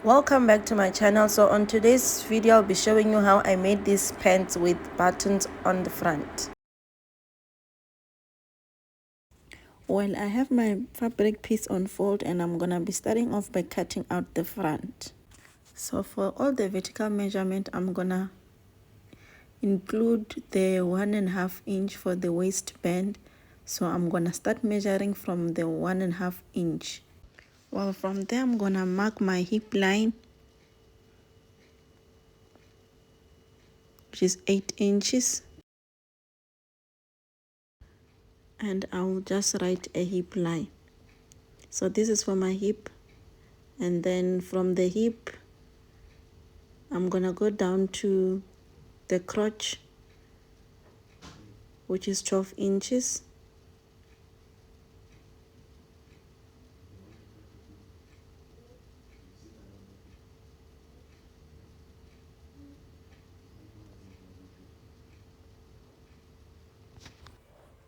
Welcome back to my channel. So on today's video I'll be showing you how I made these pants with buttons on the front. Well, I have my fabric piece on fold and I'm gonna be starting off by cutting out the front. So for all the vertical measurement, I'm gonna include the 1.5 inch for the waistband. So I'm gonna start measuring from the 1.5 inch. Well, from there I'm gonna mark my hip line, which is 8 inches, and I will just write a hip line. So this is for my hip, and then from the hip I'm gonna go down to the crotch, which is 12 inches.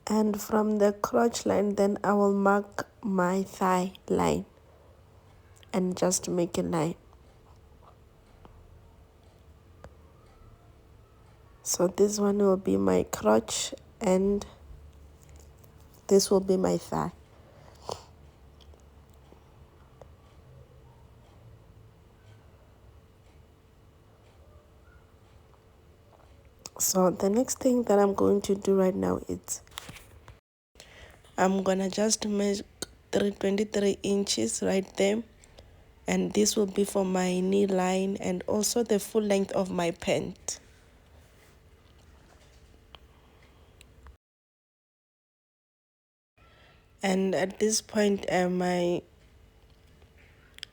And from the crotch line, then I will mark my thigh line and just make a line. So this one will be my crotch and this will be my thigh. So the next thing that I'm going to do right now is I'm gonna just measure 23 inches right there, and this will be for my knee line and also the full length of my pant. And at this point my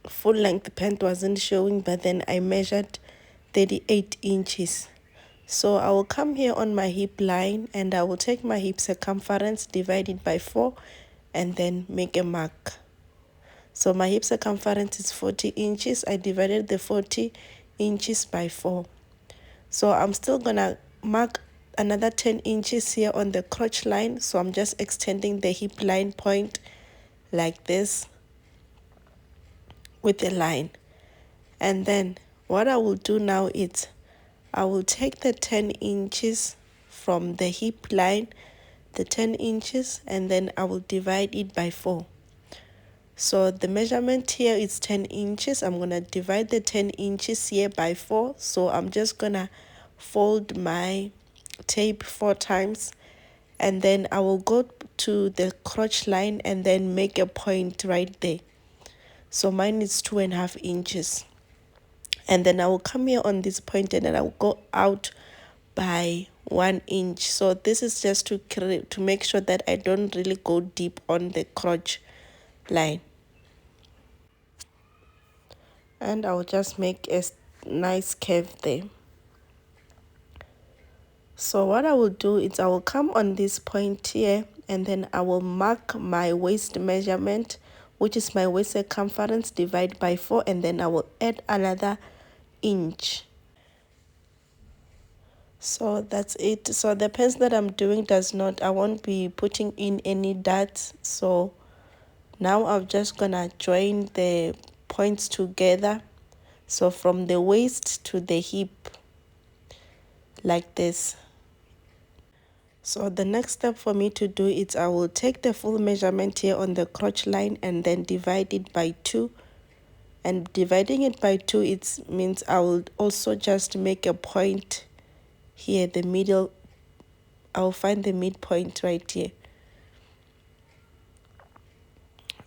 full length pant wasn't showing, but then I measured 38 inches. So I will come here on my hip line and I will take my hip circumference, divide it by 4, and then make a mark. So my hip circumference is 40 inches. I divided the 40 inches by 4. So I'm still gonna mark another 10 inches here on the crotch line. So I'm just extending the hip line point like this with a line. And then what I will do now is I will take the 10 inches from the hip line, the 10 inches, and then I will divide it by 4. So the measurement here is 10 inches. I'm going to divide the 10 inches here by 4. So I'm just going to fold my tape 4 times, and then I will go to the crotch line and then make a point right there. So mine is 2.5 inches. And then I will come here on this point and then I will go out by 1 inch. So this is just to make sure that I don't really go deep on the crotch line. And I will just make a nice curve there. So what I will do is I will come on this point here and then I will mark my waist measurement, which is my waist circumference, divide by 4, and then I will add another inch. So that's it. So the pants that I'm doing I won't be putting in any dots. So now I'm just gonna join the points together. So from the waist to the hip, like this. So the next step for me to do is I will take the full measurement here on the crotch line and then divide it by 2. And dividing it by 2, it means I will also just make a point here, the middle. I'll find the midpoint right here.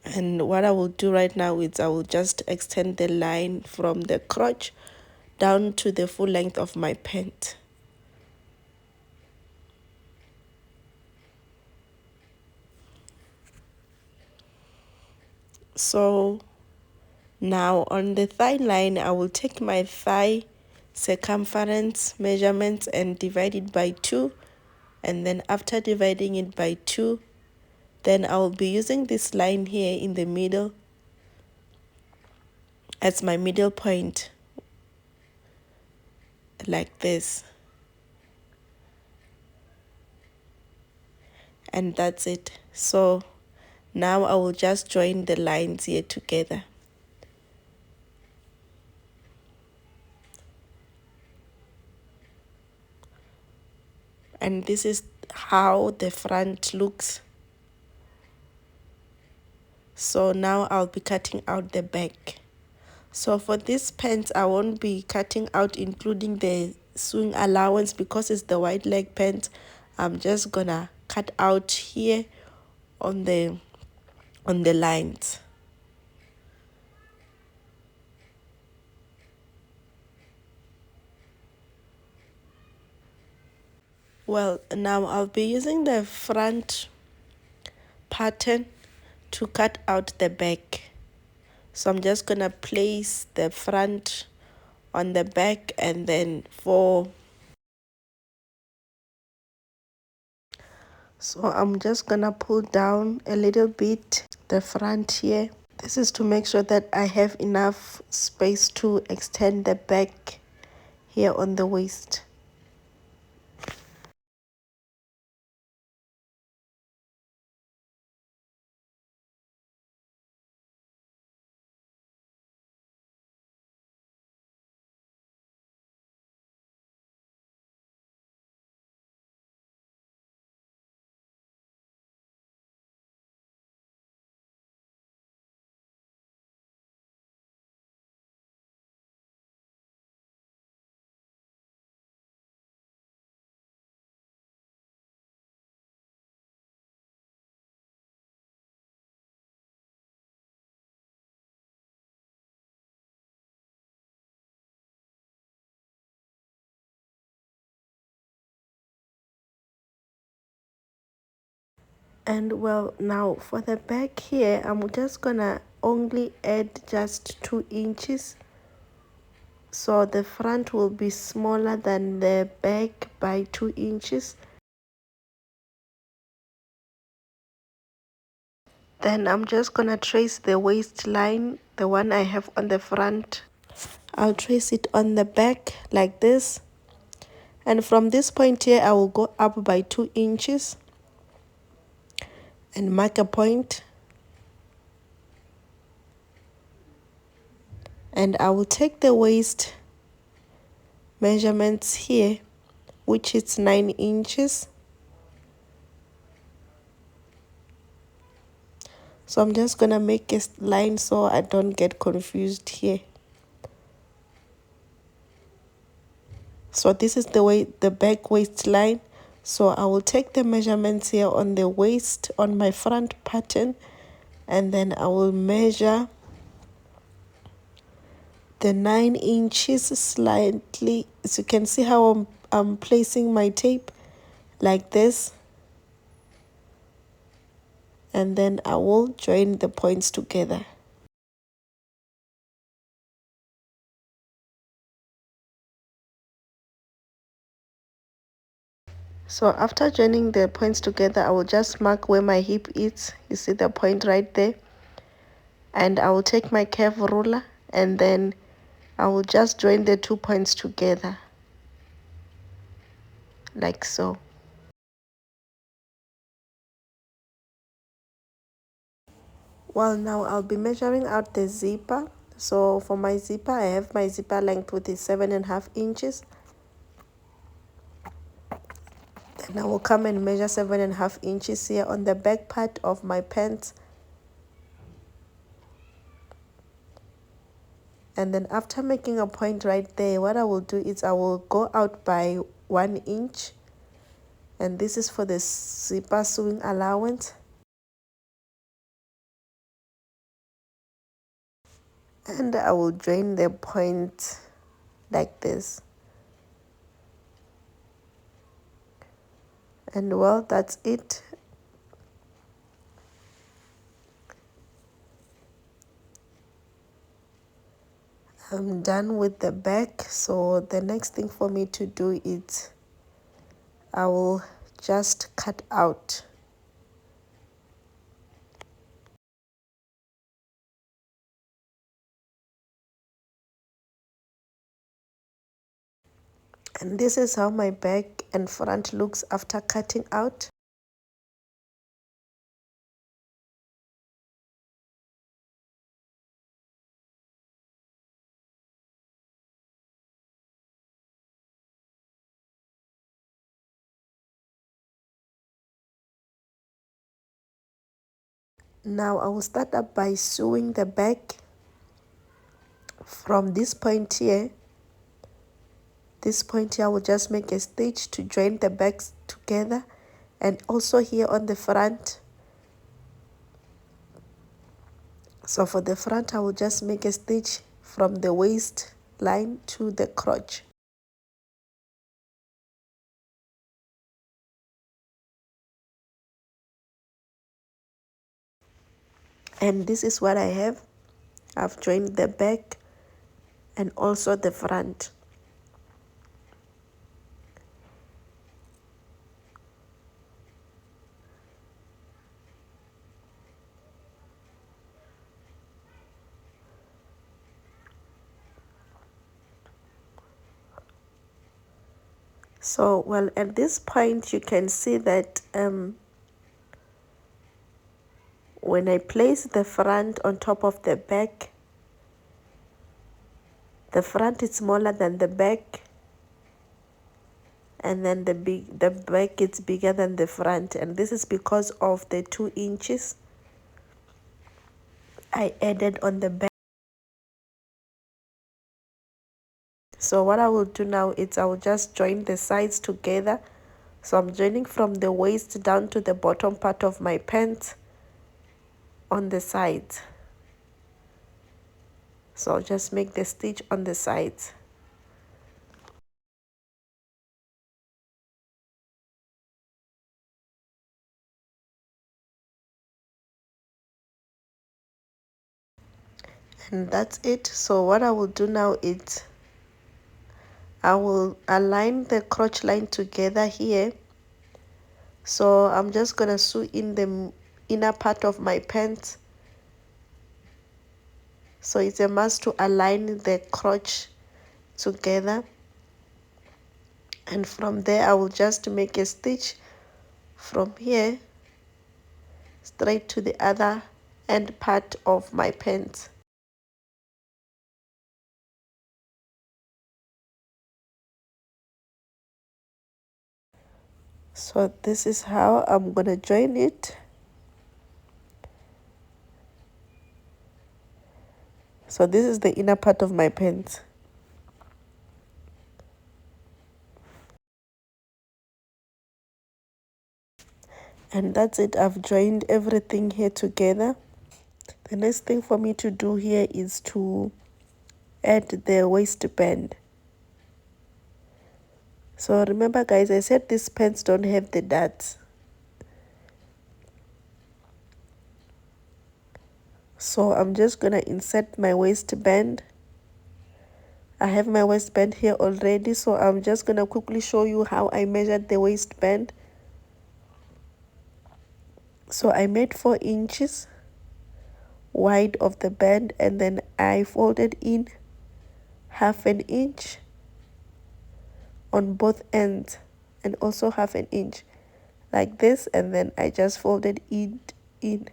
And what I will do right now is I will just extend the line from the crotch down to the full length of my pant. So now on the thigh line, I will take my thigh circumference measurements and divide it by 2. And then after dividing it by 2, then I will be using this line here in the middle as my middle point, like this. And that's it. So now I will just join the lines here together. and this is how the front looks. So now I'll be cutting out the back. So for this pants, I won't be cutting out including the sewing allowance because it's the wide leg pants. I'm just gonna cut out here on the lines. Well, now I'll be using the front pattern to cut out the back. So I'm just gonna place the front on the back, and then so I'm just gonna pull down a little bit the front here. This is to make sure that I have enough space to extend the back here on the waist. And well, now for the back here, I'm just gonna only add just 2 inches. So the front will be smaller than the back by 2 inches. Then I'm just gonna trace the waistline, the one I have on the front. I'll trace it on the back like this. And from this point here, I will go up by 2 inches and mark a point. And I will take the waist measurements here, which is 9 inches. So I'm just gonna make a line so I don't get confused here. So this is the back waistline. So I will take the measurements here on the waist on my front pattern, and then I will measure the 9 inches slightly. So you can see how I'm placing my tape like this, and then I will join the points together. So after joining the points together, I will just mark where my hip is. You see the point right there. And I will take my curve ruler, and then I will just join the 2 points together like so. Well, now I'll be measuring out the zipper. So for my zipper, I have my zipper length with is 7.5 inches. Then I will come and measure 7.5 inches here on the back part of my pants. And then after making a point right there, what I will do is I will go out by 1 inch. And this is for the zipper sewing allowance. And I will join the point like this. And well, that's it. I'm done with the back. So the next thing for me to do is I will just cut out. And this is how my back and front looks after cutting out. Now I will start up by sewing the back from this point here. This point here, I will just make a stitch to join the backs together, and also here on the front. So for the front, I will just make a stitch from the waist line to the crotch. And this is what I have. I've joined the back and also the front. So, well, at this point, you can see that when I place the front on top of the back is smaller than the back, and then the back is bigger than the front, and this is because of the 2 inches I added on the back. So what I will do now is I will just join the sides together. So I'm joining from the waist down to the bottom part of my pants on the sides. So I'll just make the stitch on the sides. And that's it. So what I will do now is I will align the crotch line together here. So I'm just gonna sew in the inner part of my pants. So it's a must to align the crotch together, and from there I will just make a stitch from here straight to the other end part of my pants. So this is how I'm gonna join it. So this is the inner part of my pants. And that's it. I've joined everything here together. The next thing for me to do here is to add the waistband. So remember guys, I said these pants don't have the darts. So I'm just gonna insert my waistband. I have my waistband here already, so I'm just gonna quickly show you how I measured the waistband. So I made 4 inches wide of the band, and then I folded in half an inch on both ends, and also half an inch like this, and then I just folded it in.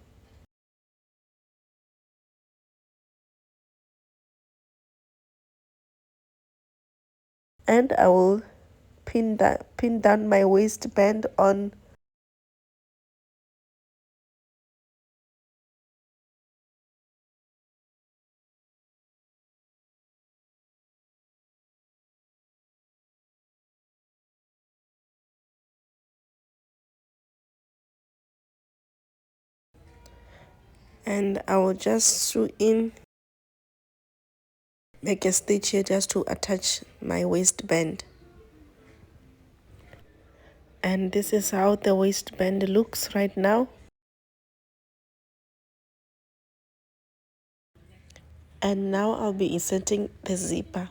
And I will pin down my waistband on. And I will just sew in, make a stitch here just to attach my waistband. And this is how the waistband looks right now. And now I'll be inserting the zipper.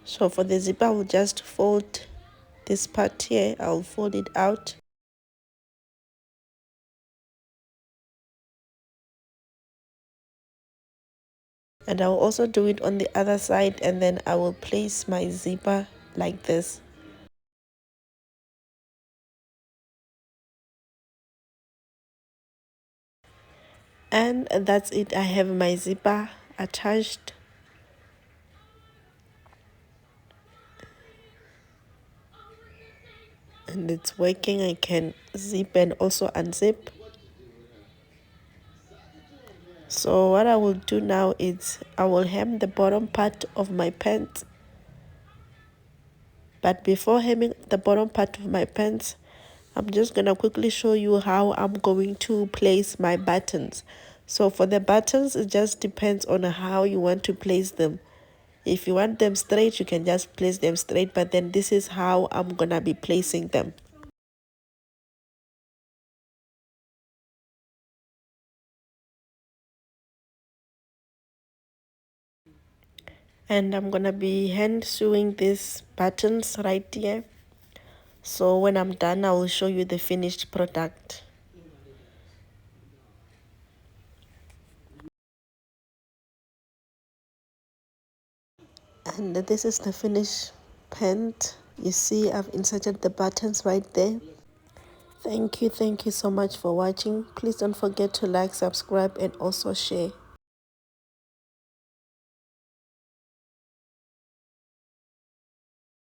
So for the zipper, I will just fold this part here. I'll fold it out. And I will also do it on the other side, and then I will place my zipper like this. And that's it. I have my zipper attached. and it's working. I can zip and also unzip. So what I will do now is I will hem the bottom part of my pants. But before hemming the bottom part of my pants, I'm just going to quickly show you how I'm going to place my buttons. So for the buttons, it just depends on how you want to place them. If you want them straight, you can just place them straight, but then this is how I'm going to be placing them. And I'm going to be hand sewing these buttons right here. So when I'm done, I will show you the finished product. And this is the finished pant. You see I've inserted the buttons right there. Thank you so much for watching. Please don't forget to like, subscribe, and also share.